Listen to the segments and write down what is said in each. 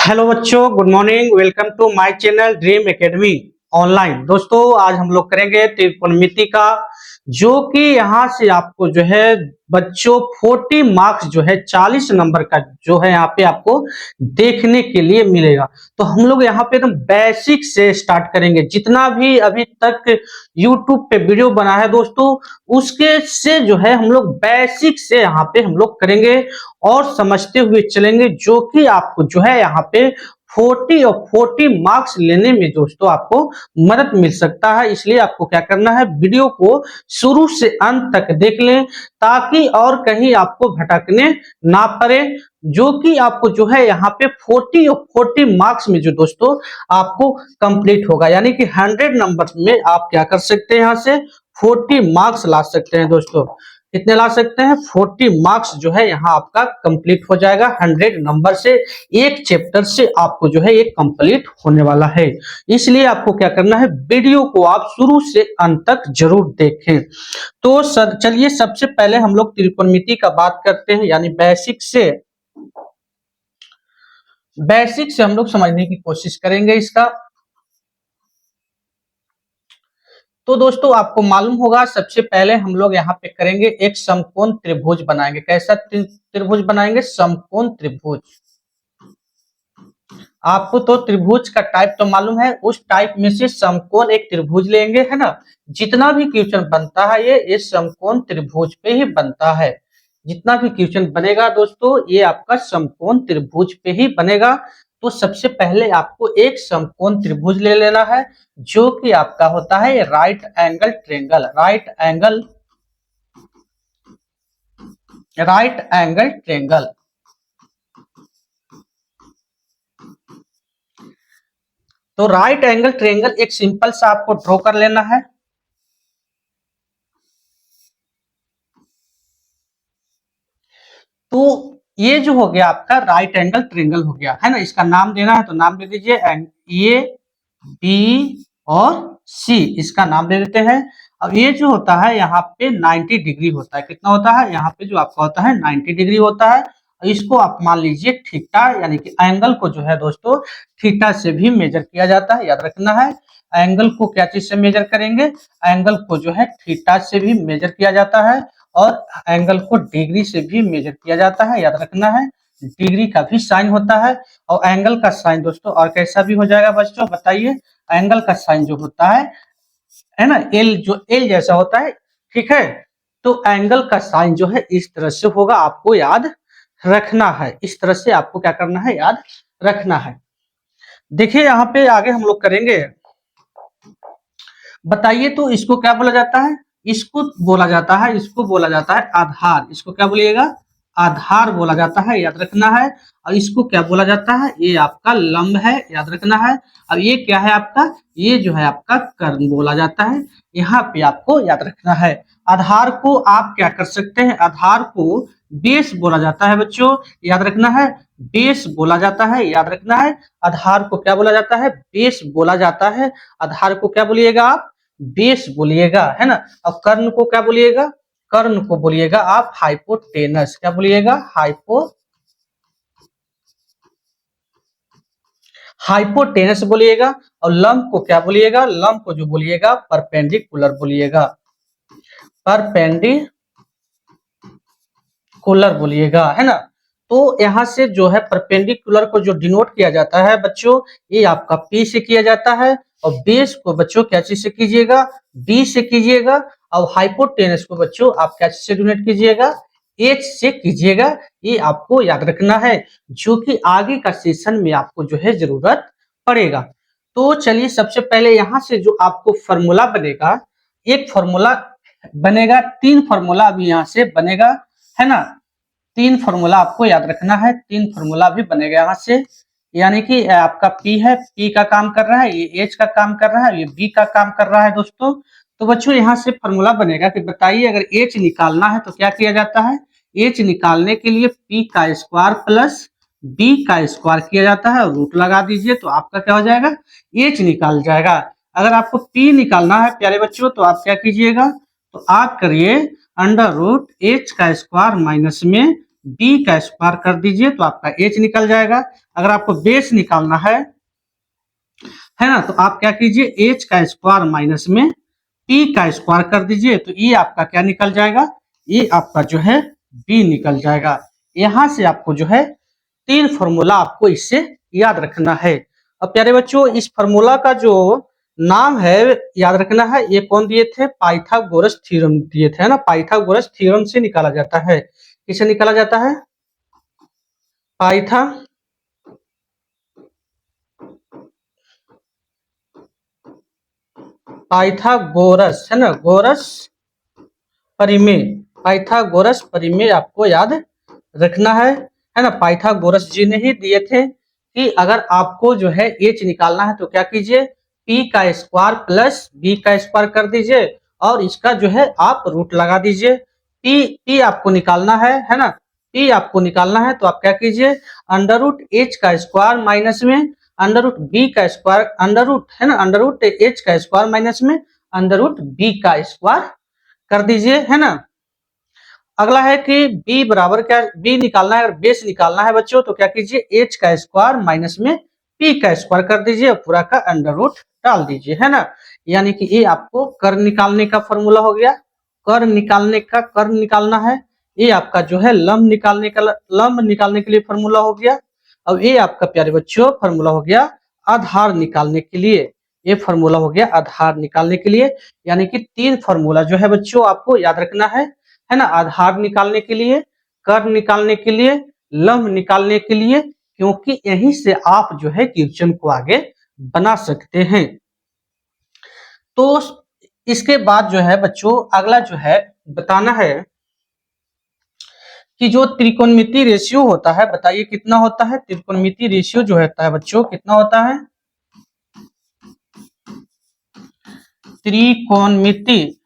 Hello बच्चों, good morning. Welcome to my channel dream academy online. दोस्तों, आज हम लोग करेंगे त्रिकोणमिति का, जो कि यहाँ से आपको जो है बच्चों 40 मार्क्स जो है 40 नंबर का जो है यहाँ पे आपको देखने के लिए मिलेगा। तो हम लोग यहाँ पे एकदम बेसिक से स्टार्ट करेंगे। जितना भी अभी तक यूट्यूब पे वीडियो बना है दोस्तों, उसके से जो है हम लोग बेसिक से यहाँ पे हम लोग करेंगे और समझते हुए चलेंगे, जो कि आपको जो है यहाँ पे 40 और 40 मार्क्स लेने में दोस्तों आपको मदद मिल सकता है। इसलिए आपको क्या करना है, वीडियो को शुरू से अंत तक देख लें, ताकि और कहीं आपको भटकने ना पड़े। जो कि आपको जो है यहाँ पे 40 और 40 मार्क्स में जो दोस्तों आपको कंप्लीट होगा, यानी कि 100 नंबर में आप क्या कर सकते हैं, यहाँ से 40 मार्क्स ला सकते हैं दोस्तों। कितने ला सकते हैं? 40 मार्क्स जो है यहाँ आपका कंप्लीट हो जाएगा 100 नंबर से। एक चैप्टर से आपको जो है एक कंप्लीट होने वाला है। इसलिए आपको क्या करना है, वीडियो को आप शुरू से अंत तक जरूर देखें। तो चलिए सबसे पहले हम लोग त्रिकोणमिति का बात करते हैं, यानी बेसिक से हम लोग समझने की कोशिश करेंगे इसका। तो दोस्तों, आपको मालूम होगा, सबसे पहले हम लोग यहाँ पे करेंगे एक समकोण त्रिभुज बनाएंगे। कैसा त्रिभुज बनाएंगे? समकोण त्रिभुज। आपको तो त्रिभुज का टाइप तो मालूम है, उस टाइप में से समकोण एक त्रिभुज लेंगे, है ना। जितना भी क्वेश्चन बनता है ये समकोण त्रिभुज पे ही बनता है। जितना भी क्वेश्चन बनेगा दोस्तों, ये आपका समकोण त्रिभुज पे ही बनेगा। तो सबसे पहले आपको एक समकोण त्रिभुज ले लेना है, जो कि आपका होता है right angle triangle. Right angle triangle. तो राइट एंगल ट्रायंगल एक सिंपल सा आपको ड्रॉ कर लेना है। तो ये जो हो गया आपका राइट एंगल ट्रायंगल हो गया, है ना। इसका नाम देना है तो नाम दे दीजिए ए, बी और सी, इसका नाम दे देते हैं। अब ये जो होता है यहाँ पे 90 डिग्री होता है। कितना होता है? यहाँ पे जो आपका होता है 90 डिग्री होता है। इसको आप मान लीजिए थीटा, यानी कि एंगल को जो है दोस्तों थीटा से भी मेजर किया जाता है, याद रखना है। एंगल को क्या चीज से मेजर करेंगे? एंगल को जो है थीटा से भी मेजर किया जाता है, और एंगल को डिग्री से भी मेजर किया जाता है, याद रखना है। डिग्री का भी साइन होता है, और एंगल का साइन दोस्तों और कैसा भी हो जाएगा बच्चों, बताइए। एंगल का साइन जो होता है ना, एल, जो एल जैसा होता है, ठीक है। तो एंगल का साइन जो है इस तरह से होगा, आपको याद रखना है। इस तरह से आपको क्या करना है, याद रखना है। देखिए यहाँ पे आगे हम लोग करेंगे। बताइए, तो इसको क्या बोला जाता है? इसको बोला जाता है आधार। इसको क्या बोलिएगा? आधार बोला जाता है, याद रखना है। और इसको क्या बोला जाता है? ये आपका लंब है, याद रखना है। अब ये क्या है आपका? ये जो है आपका कर्ण बोला जाता है। यहाँ पे आपको याद रखना है। आधार को आप क्या कर सकते हैं? आधार को बेस बोला जाता है बच्चों, याद रखना है। बेस बोला जाता है, याद रखना है। आधार को क्या बोला जाता है? बेस बोला जाता है। आधार को क्या बोलिएगा आप? बेस बोलिएगा, है ना। अब कर्ण को क्या बोलिएगा? कर्ण को बोलिएगा आप हाइपोटेनस। क्या बोलिएगा? हाइपोटेनस बोलिएगा। और लंब को क्या बोलिएगा? लंब को जो बोलिएगा परपेंडिकुलर बोलिएगा। परपेंडिकुलर बोलिएगा, है ना। तो यहाँ से जो है परपेंडिकुलर को जो डिनोट किया जाता है बच्चों, ये आपका P से किया जाता है। और बेस को बच्चों क्या चीज से कीजिएगा? B से कीजिएगा। और हाइपोटेनस को बच्चों आप क्या चीज से डिनोट कीजिएगा? H से कीजिएगा। ये आपको याद रखना है, जो कि आगे का सेशन में आपको जो है जरूरत पड़ेगा। तो चलिए सबसे पहले यहाँ से जो आपको फॉर्मूला बनेगा, एक फॉर्मूला बनेगा, 3 फॉर्मूला अभी यहाँ से बनेगा, है ना। 3 फॉर्मूला आपको याद रखना है। 3 फॉर्मूला भी बनेगा यहाँ से, यानी कि आपका P है, P का काम कर रहा है, ये H का काम कर रहा है, ये B का काम कर रहा है दोस्तों। तो बच्चों यहाँ से फॉर्मूला बनेगा कि बताइए, अगर H निकालना है तो क्या किया जाता है? H निकालने के लिए P का स्क्वायर प्लस B का स्क्वायर किया जाता है, रूट लगा दीजिए तो आपका क्या हो जाएगा? H निकाल जाएगा। अगर आपको P निकालना है प्यारे बच्चों, तो आप क्या कीजिएगा? तो आप करिए अंडर रूट H का स्क्वायर माइनस में बी का स्क्वायर कर दीजिए तो आपका एच निकल जाएगा। अगर आपको बेस निकालना है ना, तो आप क्या कीजिए, एच का स्क्वायर माइनस में पी का स्क्वायर कर दीजिए तो ये आपका क्या निकल जाएगा, ये आपका जो है बी निकल जाएगा। यहां से आपको जो है 3 फॉर्मूला आपको इससे याद रखना है। अब प्यारे बच्चों, इस फॉर्मूला का जो नाम है याद रखना है, ये कौन दिए थे, पाइथागोरस थ्योरम दिए थे, है ना। पाइथागोरस थ्योरम से निकाला जाता है। किससे निकाला जाता है, पाइथागोरस, है ना, गोरस परिमेय, पाइथागोरस परिमेय आपको याद रखना है ना। पाइथागोरस जी ने ही दिए थे कि अगर आपको जो है एच निकालना है तो क्या कीजिए, पी का स्क्वायर प्लस बी का स्क्वायर कर दीजिए और इसका जो है आप रूट लगा दीजिए। पी आपको निकालना है ना, पी आपको निकालना है तो आप क्या कीजिए, अंडर रूट एच का स्क्वायर माइनस में अंडर रूट बी का स्क्वायर, अंडर रूट है ना, अंडर रूट एच का स्क्वायर माइनस में अंडर रूट बी का स्क्वायर कर दीजिए, है ना। अगला है कि b बराबर क्या, b निकालना है, अगर बेस निकालना है बच्चों तो क्या कीजिए, h का स्क्वायर माइनस में p का स्क्वायर कर दीजिए और पूरा का अंडर रूट डाल दीजिए, है ना। यानी कि ये आपको कर निकालने का फॉर्मूला हो गया, कर निकालने का, कर निकालना है। ये आपका जो है लंब निकालने का, लंब निकालने के लिए फॉर्मूला हो गया। अब ये आपका प्यारे बच्चों फॉर्मूला हो गया आधार निकालने के लिए, ये फॉर्मूला हो गया आधार निकालने के लिए। यानी कि 3 फॉर्मूला जो है बच्चों आपको याद रखना है ना। आधार निकालने के लिए, कर निकालने के लिए, लंब निकालने के लिए, क्योंकि यहीं से आप जो है क्वेश्चन को आगे बना सकते हैं। तो इसके बाद जो है बच्चों अगला जो है बताना है कि जो त्रिकोणमिति रेशियो होता है, बताइए कितना होता है, त्रिकोणमिति रेशियो जो होता है बच्चों कितना होता है, त्रिकोणमिति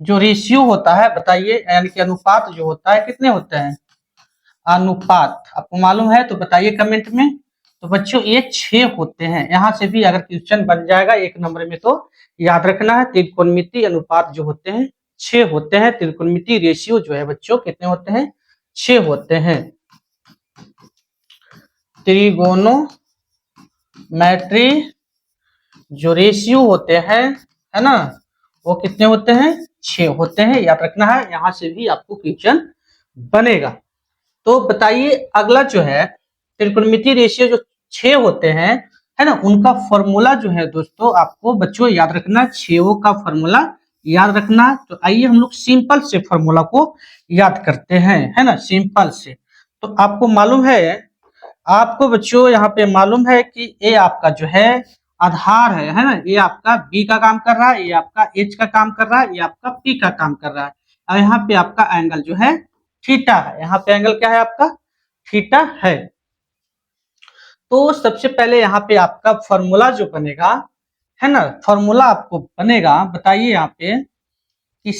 जो रेशियो होता है बताइए, यानी कि अनुपात जो होता है कितने होते हैं, अनुपात आपको मालूम है तो बताइए कमेंट में। तो बच्चों ये 6 होते हैं। यहां से भी अगर क्वेश्चन बन जाएगा 1 नंबर में तो याद रखना है, त्रिकोणमिति अनुपात जो होते हैं 6 होते हैं। त्रिकोणमिति रेशियो जो है बच्चों कितने होते हैं, 6 होते हैं। त्रिगोनोमेट्री जो रेशियो होते हैं, है ना, वो कितने होते हैं, 6 होते हैं। याद रखना है, यहां से भी आपको क्वेश्चन बनेगा। तो बताइए अगला जो है त्रिकोणमिति रेशियो जो 6 होते हैं, है ना, उनका फॉर्मूला जो है दोस्तों आपको बच्चों याद रखना, 6 का फॉर्मूला याद रखना। तो आइए हम लोग सिंपल से फॉर्मूला को याद करते हैं, है ना, सिंपल से। तो आपको मालूम है, आपको बच्चों यहाँ पे मालूम है कि ये आपका जो है आधार है ना, ये आपका बी का काम कर रहा है, ये आपका एच का काम कर रहा है, ये आपका पी का काम कर रहा है। और यहाँ पे आपका एंगल जो है थीटा है, यहाँ पे एंगल क्या है आपका, थीटा है। तो सबसे पहले यहाँ पे आपका फॉर्मूला जो बनेगा, है ना, फॉर्मूला आपको बनेगा, बताइए यहाँ पे कि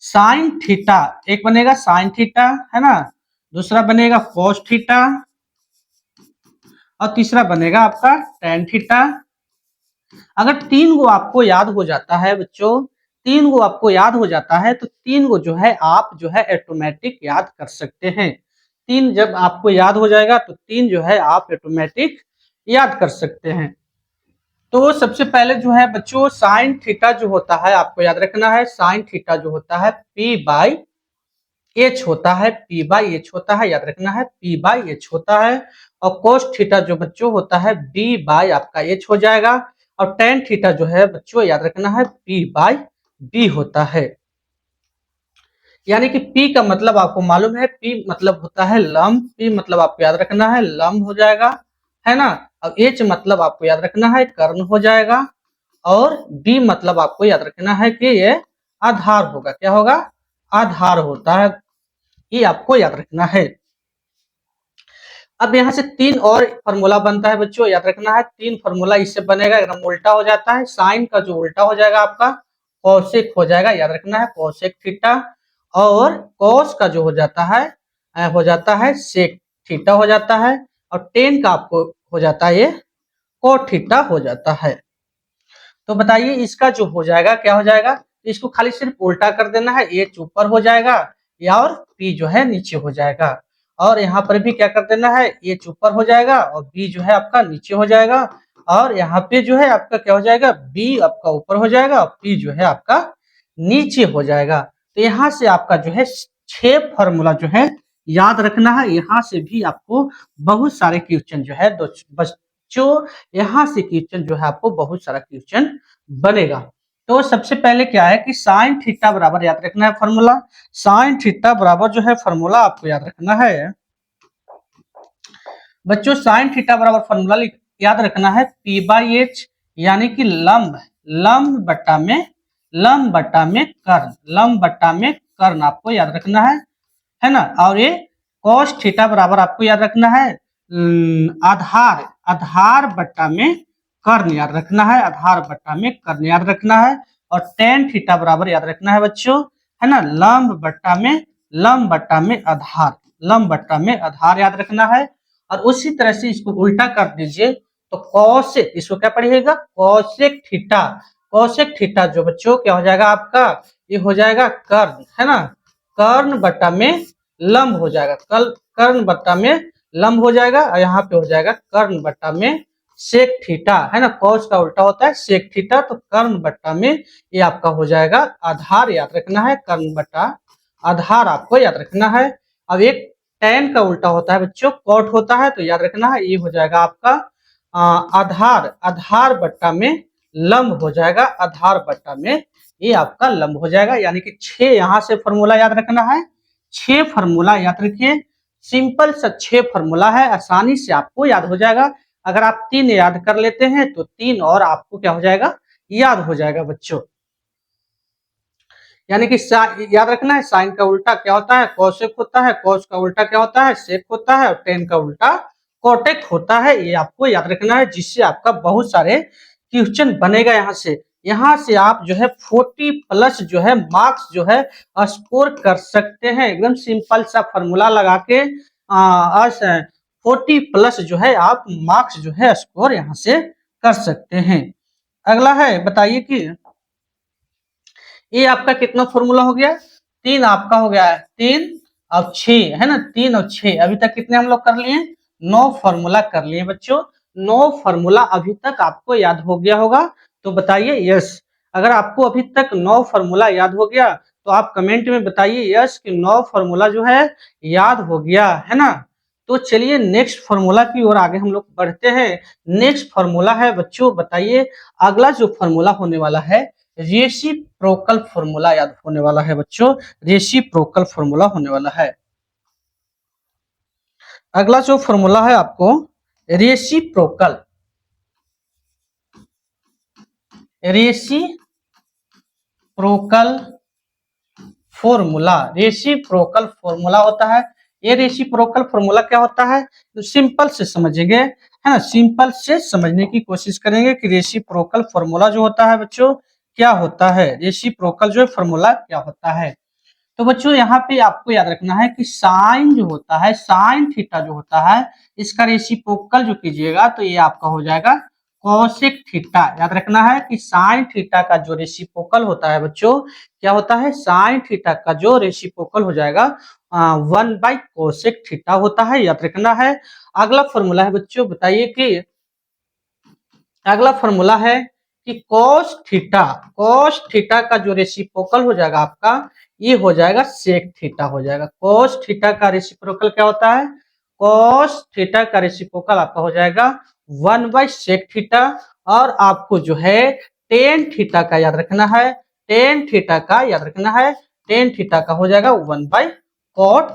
साइन थीटा, एक बनेगा साइन थीटा, है ना, दूसरा बनेगा कॉस थीटा और तीसरा बनेगा आपका टेन थीटा। अगर 3 गो आपको याद हो जाता है बच्चों, 3 गो आपको याद हो जाता है तो 3 गो जो है आप जो है ऑटोमेटिक याद कर सकते हैं। 3 जब आपको याद हो जाएगा तो 3 जो है आप ऑटोमेटिक याद कर सकते हैं। तो सबसे पहले जो है बच्चों साइन थीटा जो होता है आपको याद रखना है, साइन थीटा जो होता है पी बाई एच होता है, पी बाई एच होता है, याद रखना है पी बाई एच होता है। और कोस थीटा जो बच्चों होता है बी बाई आपका एच हो जाएगा। और टेन थीटा जो है बच्चों याद रखना है पी बाई बी होता है। यानी कि पी का मतलब आपको मालूम है, पी मतलब होता है लंब, पी मतलब आपको याद रखना है लंब हो जाएगा, है ना। अब एच मतलब आपको याद रखना है कर्ण हो जाएगा और बी मतलब आपको याद रखना है कि ये आधार होगा, क्या होगा, आधार होता है, ये आपको याद रखना है। अब यहाँ से 3 और फॉर्मूला बनता है बच्चों, याद रखना है 3 फॉर्मूला इससे बनेगा, एकदम उल्टा हो जाता है। साइन का जो उल्टा हो जाएगा आपका कौशिक हो जाएगा, याद रखना है कौशिक थीटा। और कॉस का जो हो जाता है सेक थीटा हो जाता है। और टेन का आपको हो जाता है ये कोट थीटा हो जाता है। तो बताइए इसका जो हो जाएगा क्या हो जाएगा, तो इसको खाली सिर्फ उल्टा कर देना है, एच ऊपर हो जाएगा या और पी जो है नीचे हो जाएगा। और यहाँ पर भी क्या कर देना है, एच ऊपर हो जाएगा और बी जो है आपका नीचे हो जाएगा। और यहाँ पे जो है आपका क्या हो जाएगा, बी आपका ऊपर हो जाएगा और पी जो है आपका नीचे हो जाएगा। तो यहाँ से आपका जो है 6 फॉर्मूला जो है याद रखना है। यहाँ से भी आपको बहुत सारे क्वेश्चन जो है बच्चों, यहाँ से क्वेश्चन जो है आपको बहुत सारा क्वेश्चन बनेगा। तो सबसे पहले क्या है कि साइन थीटा बराबर याद रखना है फॉर्मूला। साइन थीटा बराबर जो है फॉर्मूला आपको याद रखना है बच्चों। साइन थीटा बराबर फॉर्मूला याद रखना है पी बाई एच, यानी कि लंब बट्टा में कर्ण आपको याद रखना है ना। और ये cos थीटा बराबर आपको याद रखना है आधार बट्टा में कर्ण याद रखना है, आधार बट्टा में कर्ण याद रखना है। और tan थीटा बराबर याद रखना है बच्चों, है ना, लंब बट्टा में आधार याद रखना है। और उसी तरह से इसको उल्टा कर दीजिए तो कोसेक, इसको क्या पढ़िएगा, कोसेक थीटा जो बच्चों क्या हो जाएगा आपका, ये हो जाएगा कर्ण, है ना, कर्ण बट्टा में लंब हो जाएगा, कर्ण बट्टा में लंब हो जाएगा। और यहाँ पे हो जाएगा कर्ण बट्टा में सेक थीटा, है ना, कॉस का उल्टा होता है सेक थीटा, तो कर्ण बट्टा में ये आपका हो जाएगा आधार याद रखना है, कर्ण बट्टा आधार आपको याद रखना है। अब एक tan का उल्टा होता है बच्चों कॉट होता है, तो याद रखना है ये हो जाएगा आपका आधार बट्टा में लंब हो जाएगा, आधार बट्टा में ये आपका लंब हो जाएगा। यानी कि 6 यहाँ से फॉर्मूला याद रखना है, 6 फॉर्मूला याद रखिए, सिंपल सा 6 फॉर्मूला है, आसानी से आपको याद हो जाएगा। अगर आप 3 याद कर लेते हैं तो 3 और आपको क्या हो जाएगा, याद हो जाएगा बच्चों। यानी कि याद रखना है साइन का उल्टा क्या होता है, कोसेक होता है, कोस का उल्टा क्या होता है, सेक होता है, और टेन का उल्टा कोटेक होता है। ये आपको याद रखना है, जिससे आपका बहुत सारे क्वेश्चन बनेगा। यहाँ से आप जो है 40+ जो है मार्क्स जो है स्कोर कर सकते हैं। एकदम सिंपल सा फॉर्मूला लगा के 40+ जो है आप मार्क्स जो है स्कोर यहाँ से कर सकते हैं। अगला है, बताइए कि ये आपका कितना फॉर्मूला हो गया, 3 आपका हो गया है, 3 और 6, है ना, 3 और 6 अभी तक कितने हम लोग कर लिए, 9 फॉर्मूला कर लिए बच्चों। 9 फॉर्मूला अभी तक आपको याद हो गया होगा, तो बताइए यस। अगर आपको अभी तक 9 फॉर्मूला याद हो गया तो आप कमेंट में बताइए यस कि 9 फॉर्मूला जो है याद हो गया, है ना। तो चलिए नेक्स्ट फॉर्मूला की ओर आगे हम लोग बढ़ते हैं। नेक्स्ट फॉर्मूला है बच्चों, बताइए अगला जो फॉर्मूला होने वाला है रेसिप्रोकल फॉर्मूला याद होने वाला है बच्चों, रेसिप्रोकल फॉर्मूला होने वाला है। अगला जो फॉर्मूला है आपको रेसिप्रोकल रेसिप्रोकल फॉर्मूला होता है। ये रेसिप्रोकल फॉर्मूला क्या होता है, तो सिंपल से समझेंगे, है ना, सिंपल से समझने की कोशिश करेंगे कि रेसिप्रोकल फॉर्मूला जो होता है बच्चों क्या होता है, रेसिप्रोकल जो फॉर्मूला क्या होता है। तो बच्चों यहाँ पे आपको याद रखना है कि साइन जो होता है, साइन थीटा जो होता है, इसका रेसिप्रोकल जो कीजिएगा तो ये आपका हो जाएगा कोसेक थीटा। याद रखना है कि साइन थीटा का जो रेसिप्रोकल होता है बच्चों क्या होता है, साइन थीटा का जो रेसिप्रोकल हो जाएगा 1/कोसेक थीटा होता है, याद रखना है। अगला फॉर्मूला है बच्चों, बताइए कि अगला फॉर्मूला है कि cos थीटा का जो रेसिप्रोकल हो जाएगा आपका ये हो जाएगा सेक थीटा हो जाएगा। cos थीटा का रेसिप्रोकल क्या होता है, cos थीटा का रेसिप्रोकल आपका हो जाएगा 1/सेक थीटा। और आपको जो है tan थीटा का याद रखना है, tan थीटा का याद रखना है, tan थीटा का हो जाएगा 1/cot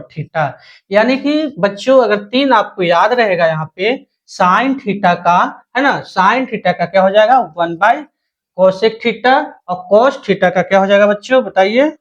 थीटा। यानी कि बच्चों अगर 3 आपको याद रहेगा यहाँ पे साइन थीटा का, है ना, साइन थीटा का क्या हो जाएगा 1/कोसेक थीटा, और कोस थीटा का क्या हो जाएगा बच्चों बताइए।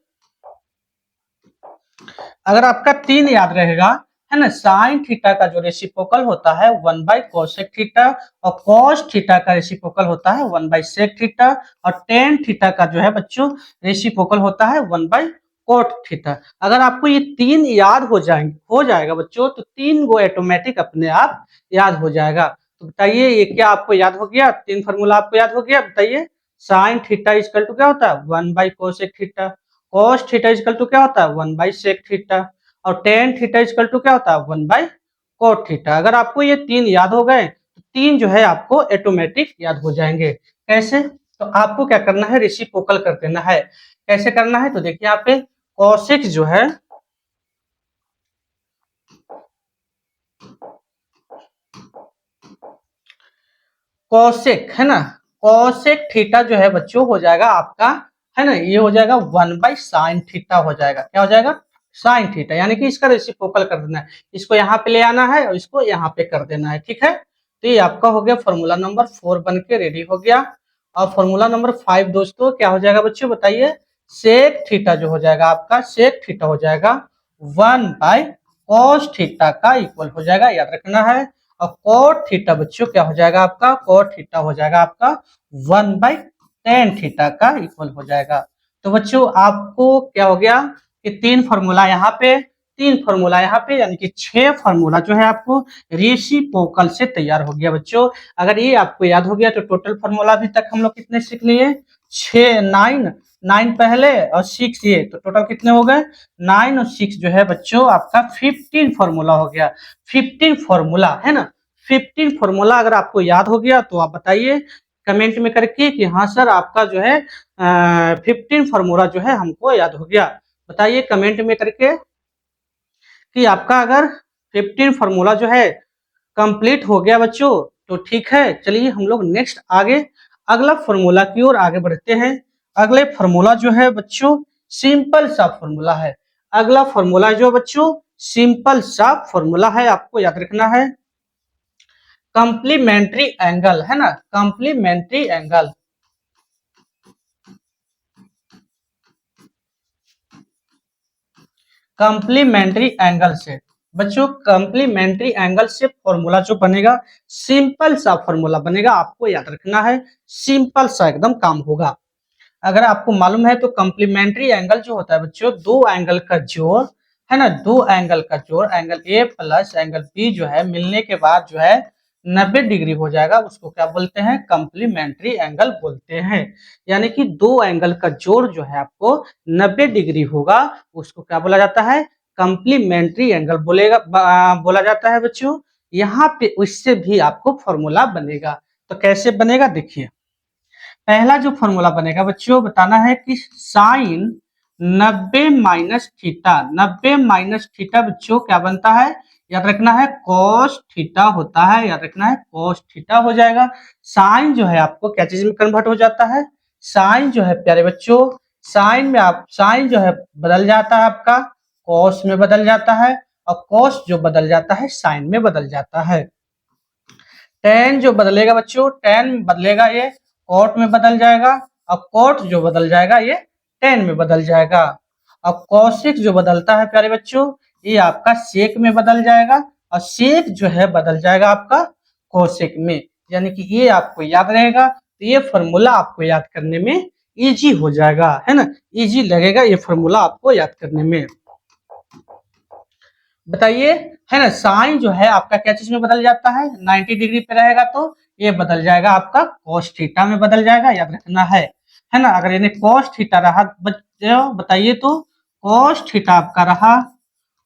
अगर आपका 3 याद रहेगा, है ना, साइन थीटा का जो रेसिप्रोकल होता है 1/कोसेक थीटा, और कोस थीटा का रेसिप्रोकल होता है 1/सेक थीटा, और टेन थीटा का जो है बच्चों रेसिप्रोकल होता है 1/कोट थीटा। अगर आपको ये 3 याद हो जाएगा बच्चों, तो 3 गो ऑटोमेटिक अपने आप याद हो जाएगा। तो बताइए ये क्या आपको याद हो गया, 3 फॉर्मूला आपको याद हो गया, बताइए साइन थीटा इजकल टू क्या होता है 1/कोसेक theta. Cos theta equal to क्या होता है 1/सेक थीटा। और टेन थीटा इजकल टू क्या होता है 1/कोट थीटा। अगर आपको ये तीन याद हो गए तो तीन जो है आपको ऑटोमेटिक याद हो जाएंगे। कैसे? तो आपको क्या करना है, रेसिप्रोकल कर देना है। कैसे करना है? तो देखिए यहाँ पे कॉसेक जो है कॉसेक है ना, कॉसेक थीटा जो है बच्चों हो जाएगा आपका, है ना, ये हो जाएगा 1/साइन थीटा हो जाएगा। क्या हो जाएगा? Sine theta. यानी कि इसका रेसिप्रोकल कर देना है, इसको यहाँ पे ले आना है और इसको यहाँ पे कर देना है। ठीक है, तो ये आपका हो गया फॉर्मूला नंबर 4 बन के रेडी हो गया। और फॉर्मूला नंबर 5 दोस्तों क्या हो जाएगा बच्चों बताइए? सेक थीटा जो हो जाएगा आपका, सेक थीटा हो जाएगा 1/कॉस थीटा का इक्वल हो जाएगा, याद रखना है। और कोट थीटा बच्चों क्या हो जाएगा आपका? कोट थीटा हो जाएगा आपका 1/tan थीटा का इक्वल हो जाएगा। तो बच्चों आपको क्या हो गया कि तीन फार्मूला यहाँ पे, तीन फार्मूला यहाँ पे, यानी कि 6 फार्मूला जो है आपको रेसिप्रोकल से तैयार हो गया बच्चों। अगर ये आपको याद हो गया तो टोटल फार्मूला अभी तक हम लोग कितने सीख लिए? 6, 9 पहले और 6 ये, तो टोटल कितने हो गए? 9 और 6 जो है बच्चों आपका 15 फार्मूला हो गया। 15 फार्मूला है ना, 15 फार्मूला अगर आपको याद हो गया तो आप बताइए कमेंट में करके कि हाँ सर आपका जो है 15 फार्मूला जो है हमको याद हो गया। बताइए कमेंट में करके कि आपका अगर 15 फार्मूला जो है कंप्लीट हो गया बच्चों तो ठीक है। चलिए हम लोग नेक्स्ट आगे अगला फार्मूला की ओर आगे बढ़ते हैं। अगले फार्मूला जो है बच्चों सिंपल सा फार्मूला है। अगला फार्मूला जो बच्चों सिंपल सा फार्मूला है, आपको याद रखना है कंप्लीमेंट्री एंगल, है ना, कंप्लीमेंट्री एंगल। कंप्लीमेंट्री एंगल से बच्चों, कंप्लीमेंट्री एंगल से फॉर्मूला जो बनेगा सिंपल सा फॉर्मूला बनेगा, आपको याद रखना है। सिंपल सा एकदम काम होगा। अगर आपको मालूम है तो कंप्लीमेंट्री एंगल जो होता है बच्चों, दो एंगल का जोड़, है ना, दो एंगल का जोड़, angle A plus angle B जो है मिलने के बाद जो है 90 डिग्री हो जाएगा, उसको क्या बोलते हैं? कंप्लीमेंट्री एंगल बोलते हैं। यानी कि दो एंगल का जोड़ जो है आपको 90 डिग्री होगा, उसको क्या बोला जाता है? कंप्लीमेंट्री एंगल बोला जाता है बच्चों। यहाँ पे उससे भी आपको फॉर्मूला बनेगा। तो कैसे बनेगा देखिए, पहला जो फॉर्मूला बनेगा बच्चों बताना है कि sine 90 minus theta, 90 minus theta बच्चों क्या बनता है? याद रखना है कॉस थीटा होता है, याद रखना है कॉस थीटा हो जाएगा। साइन जो है आपको क्या चीज में कन्वर्ट हो जाता है? साइन जो है प्यारे बच्चों, साइन में आप साइन जो है बदल जाता है आपका कॉस में बदल जाता है, और कॉस जो बदल जाता है साइन में बदल जाता है। टेन जो बदलेगा बच्चों, टेन बदलेगा ये कोट में बदल जाएगा, और कोट जो बदल जाएगा ये टेन में बदल जाएगा। अब कॉसिक जो बदलता है प्यारे बच्चों, ये आपका सेक में बदल जाएगा, और सेक जो है बदल जाएगा आपका कोसेक में। यानी कि ये आपको याद रहेगा, तो ये फॉर्मूला आपको याद करने में इजी हो जाएगा, है ना, इजी लगेगा ये फॉर्मूला आपको याद करने में। बताइए, है ना, साइन जो है आपका क्या चीज में बदल जाता है? 90 डिग्री पे रहेगा तो ये बदल जाएगा आपका cos थीटा में बदल जाएगा, याद रखना है ना। अगर यानी cos थीटा रहा बच्चों बताइए तो cos थीटा आपका रहा,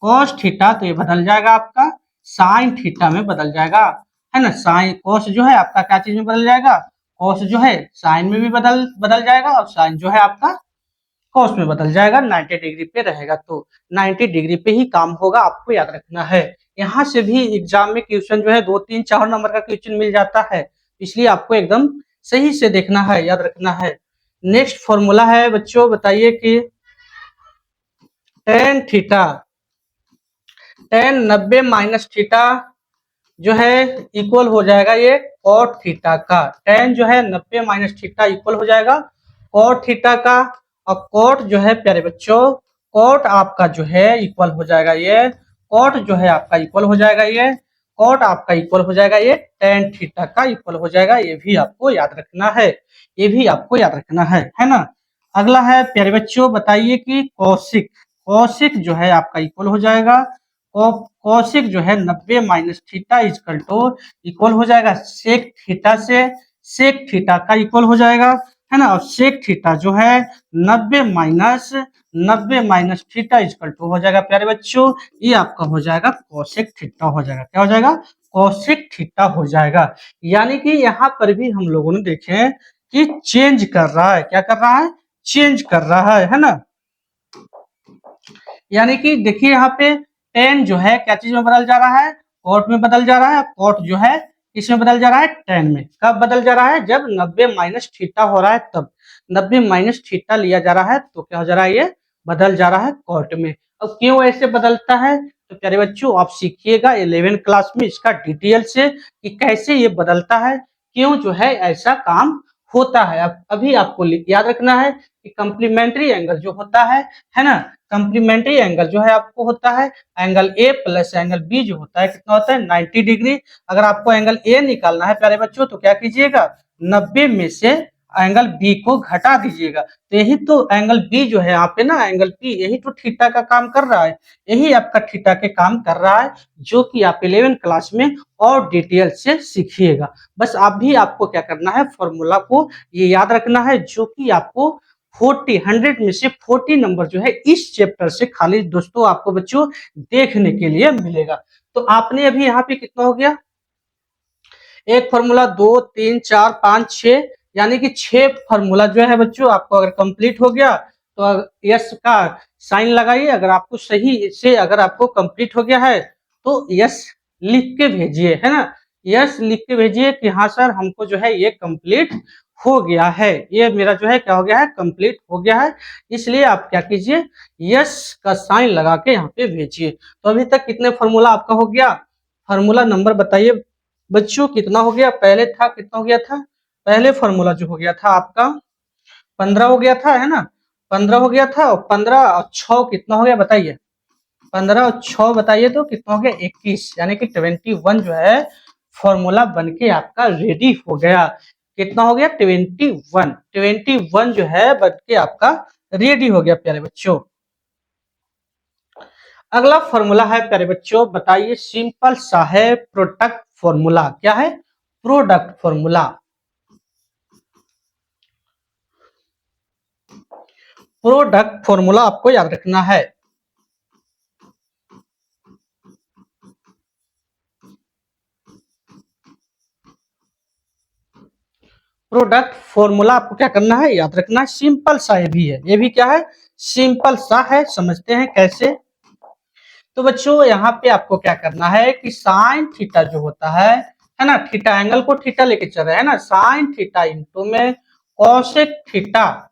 cos थीटा तो ये बदल जाएगा आपका साइन थीटा में बदल जाएगा, है ना। साइन cos जो है आपका क्या चीज में बदल जाएगा? cos जो है साइन में भी बदल बदल जाएगा, और साइन जो है आपका कॉस में बदल जाएगा, 90 डिग्री पे रहेगा तो 90 डिग्री पे ही काम होगा, आपको याद रखना है। यहाँ से भी एग्जाम में क्वेश्चन जो है 2, 3, 4 नंबर का क्वेश्चन मिल जाता है, इसलिए आपको एकदम सही से देखना है, याद रखना है। नेक्स्ट फॉर्मूला है बच्चों बताइए कि tan theta, ten 90 minus theta जो है इक्वल हो जाएगा ये कॉट थीटा का। टेन जो है 90 माइनस थीटा इक्वल हो जाएगा कॉट थीटा का, और कोट जो है प्यारे बच्चों, कोट आपका जो है इक्वल हो जाएगा ये, कोट जो है आपका इक्वल हो जाएगा ये, कोट आपका इक्वल हो जाएगा ये टेन थीटा का इक्वल हो जाएगा। ये भी आपको याद रखना है, ये भी आपको याद रखना है ना। अगला है प्यारे बच्चों बताइए कि कौशिक, कौशिक जो है आपका इक्वल हो जाएगा कौशिक जो है 90 माइनस थीटा इक्वल हो जाएगा सेक थीटा से, सेक थीटा का इक्वल हो जाएगा। है ना। और सेक थीटा जो है 90 माइनस थीटा इक्वल टू हो जाएगा प्यारे बच्चों, ये आपका हो जाएगा कोसेक थीटा हो जाएगा। क्या हो जाएगा? कोसेक थीटा हो जाएगा। यानी कि यहाँ पर भी हम लोगों ने देखे कि चेंज कर रहा है। क्या कर रहा है? चेंज कर रहा है ना। यानी कि देखिए यहाँ पे टेन जो है क्या चीज में बदल जा रहा है? कॉट में बदल जा रहा है। कॉट जो है इसमें बदल जा रहा है टेन में। कब बदल जा रहा है? जब 90 माइनस थीटा हो रहा है तब। 90 माइनस थीटा लिया जा रहा है तो क्या हो जा रहा है? ये बदल जा रहा है कॉट में। अब क्यों ऐसे बदलता है तो प्यारे बच्चों आप सीखिएगा 11th क्लास में इसका डिटेल से कि कैसे ये बदलता है, क्यों जो है ऐसा काम होता है। अब अभी आपको याद रखना है कि कंप्लीमेंट्री एंगल जो होता है ना, कंप्लीमेंट्री एंगल जो है आपको होता है angle A plus angle B जो होता है कितना होता है? 90 डिग्री। अगर आपको एंगल ए निकालना है प्यारे बच्चों तो क्या कीजिएगा? 90 में से एंगल बी को घटा दीजिएगा। तो यही तो एंगल बी जो है यहाँ पे ना, एंगल बी यही तो थीटा का काम कर रहा है। यही आपका थीटा के काम कर रहा है, जो कि आप 11th क्लास में और डिटेल से सीखिएगा। बस अभी आपको क्या करना है? फॉर्मूला को ये याद रखना है, जो कि आपको 100 में से 40 नंबर जो है इस चैप्टर से खाली दोस्तों आपको बच्चों देखने के लिए मिलेगा। तो आपने अभी यहाँ पे कितना हो गया? एक फॉर्मूला, 2, 3, 4, 5, 6, यानी कि 6 फॉर्मूला जो है बच्चों आपको अगर कंप्लीट हो गया तो यस का साइन लगाइए। अगर आपको सही से अगर आपको कंप्लीट हो गया है तो यस लिख के भेजिए, है ना। यस लिख के भेजिए कि हाँ सर हमको जो है ये कंप्लीट हो गया है, ये मेरा जो है क्या हो गया है? कंप्लीट हो गया है। इसलिए आप क्या कीजिए? यस का साइन लगा के यहाँ पे भेजिए। तो अभी तक कितने फॉर्मूला आपका हो गया? फार्मूला नंबर बताइए बच्चों कितना हो गया? पहले था कितना हो गया था? पहले फॉर्मूला जो हो गया था आपका 15 हो गया था, है ना। 15 हो गया था और 15 और 6 कितना हो गया बताइए? 15 और 6 बताइए तो कितना हो गया? 21, यानी कि 21 जो है फॉर्मूला बन के आपका रेडी हो गया। कितना हो गया? 21 जो है बन के आपका रेडी हो गया प्यारे बच्चों। अगला फॉर्मूला है प्यारे बच्चों, बताइए सिंपल सा है प्रोडक्ट फॉर्मूला। क्या है? Product formula. प्रोडक्ट फॉर्मूला आपको याद रखना है। प्रोडक्ट फॉर्मूला आपको क्या करना है? याद रखना है। सिंपल सा ये भी है, ये भी क्या है? सिंपल सा है। समझते हैं कैसे। तो बच्चों यहाँ पे आपको क्या करना है कि साइन थीटा जो होता है ना, थीटा एंगल को थीटा लेके चल रहे हैं ना, साइन थीटा इंटू में कॉसेक थीटा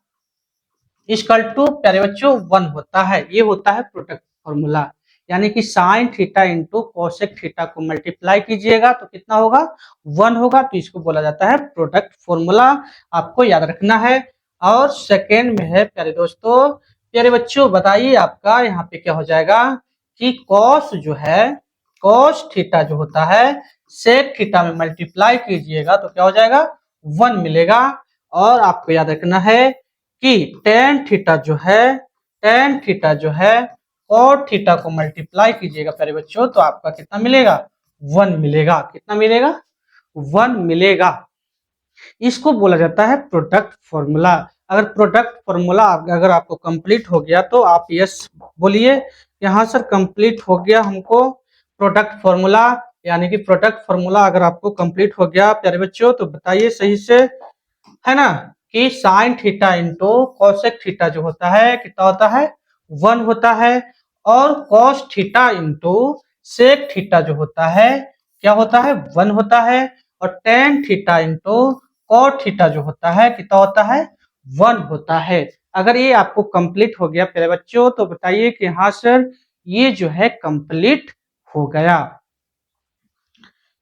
इक्वल टू प्यारे बच्चों 1 होता है। ये होता है प्रोडक्ट फॉर्मूला। यानी कि sine theta into cosec theta को मल्टीप्लाई कीजिएगा तो कितना होगा? 1 होगा। तो इसको बोला जाता है प्रोडक्ट फॉर्मूला। आपको याद रखना है। और सेकेंड में है प्यारे दोस्तों, प्यारे बच्चों बताइए आपका यहाँ पे क्या हो जाएगा कि कॉस जो है, कॉस थीटा जो होता है सेक थीटा में मल्टीप्लाई कीजिएगा तो क्या हो जाएगा? 1 मिलेगा। और आपको याद रखना है कि टेन थीटा जो है, टेन थीटा जो है कॉट थीटा को मल्टीप्लाई कीजिएगा प्यारे बच्चों तो आपका कितना मिलेगा? 1 मिलेगा। कितना मिलेगा? 1 मिलेगा। इसको बोला जाता है प्रोडक्ट फॉर्मूला। अगर प्रोडक्ट फॉर्मूला अगर आपको कंप्लीट हो गया तो आप यस बोलिए कि हाँ सर कंप्लीट हो गया हमको प्रोडक्ट फॉर्मूला। यानी कि प्रोडक्ट फॉर्मूला अगर आपको कंप्लीट हो गया प्यारे बच्चों तो बताइए सही से, है ना, कि sine theta into cosec theta जो होता है कितना होता है? 1 होता है। और cos theta into sec theta जो होता है क्या होता है? 1 होता है। और tan theta into cot theta जो होता है कितना होता है? 1 होता है। अगर ये आपको कंप्लीट हो गया प्यारे बच्चों तो बताइए कि हाँ सर ये जो है कंप्लीट हो गया।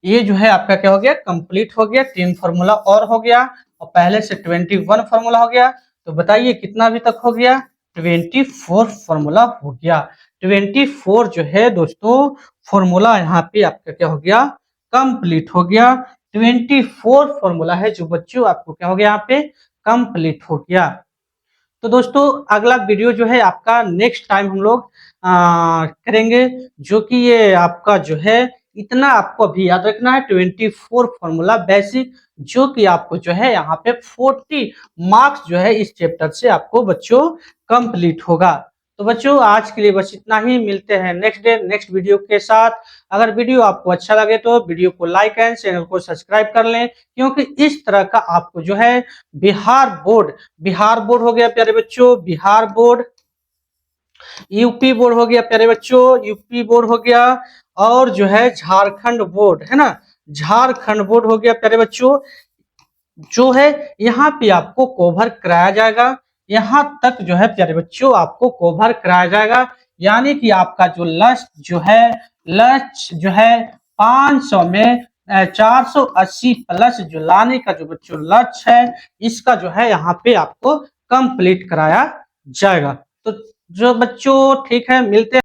ये जो है आपका क्या हो गया? कंप्लीट हो गया। 3 फॉर्मूला और हो गया और पहले से 21 फॉर्मूला हो गया। तो बताइए कितना अभी तक हो गया? 24 फॉर्मूला हो गया। 24 जो है दोस्तों फॉर्मूला यहाँ पे आपका क्या हो गया? कंप्लीट हो गया। 24 फॉर्मूला है जो बच्चों आपको क्या हो गया? यहाँ पे कंप्लीट हो गया। तो दोस्तों अगला वीडियो जो है आपका नेक्स्ट टाइम हम लोग करेंगे, जो कि ये आपका जो है इतना आपको अभी याद रखना है 24 फॉर्मूला बेसिक जो कि आपको जो है यहाँ पे 40 मार्क्स जो है इस चैप्टर से आपको बच्चों कंप्लीट होगा। तो बच्चों आज के लिए बस इतना ही, मिलते हैं नेक्स्ट डे नेक्स्ट वीडियो के साथ। अगर वीडियो आपको अच्छा लगे तो वीडियो को लाइक एंड चैनल को सब्सक्राइब कर लें, क्योंकि इस तरह का आपको जो है बिहार बोर्ड हो गया प्यारे बच्चों, बिहार बोर्ड, यूपी बोर्ड हो गया प्यारे बच्चों, यूपी बोर्ड हो गया, और जो है झारखंड बोर्ड है ना, झारखंड बोर्ड हो गया प्यारे बच्चों, जो है यहाँ पे आपको कवर कराया जाएगा। यहाँ तक जो है प्यारे बच्चों आपको कवर कराया जाएगा, यानी कि आपका जो लक्ष्य जो है 500 में 480 प्लस जो लाने का जो बच्चों लक्ष्य है, इसका जो है यहाँ पे आपको कंप्लीट कराया जाएगा। तो जो बच्चों ठीक है, मिलते हैं।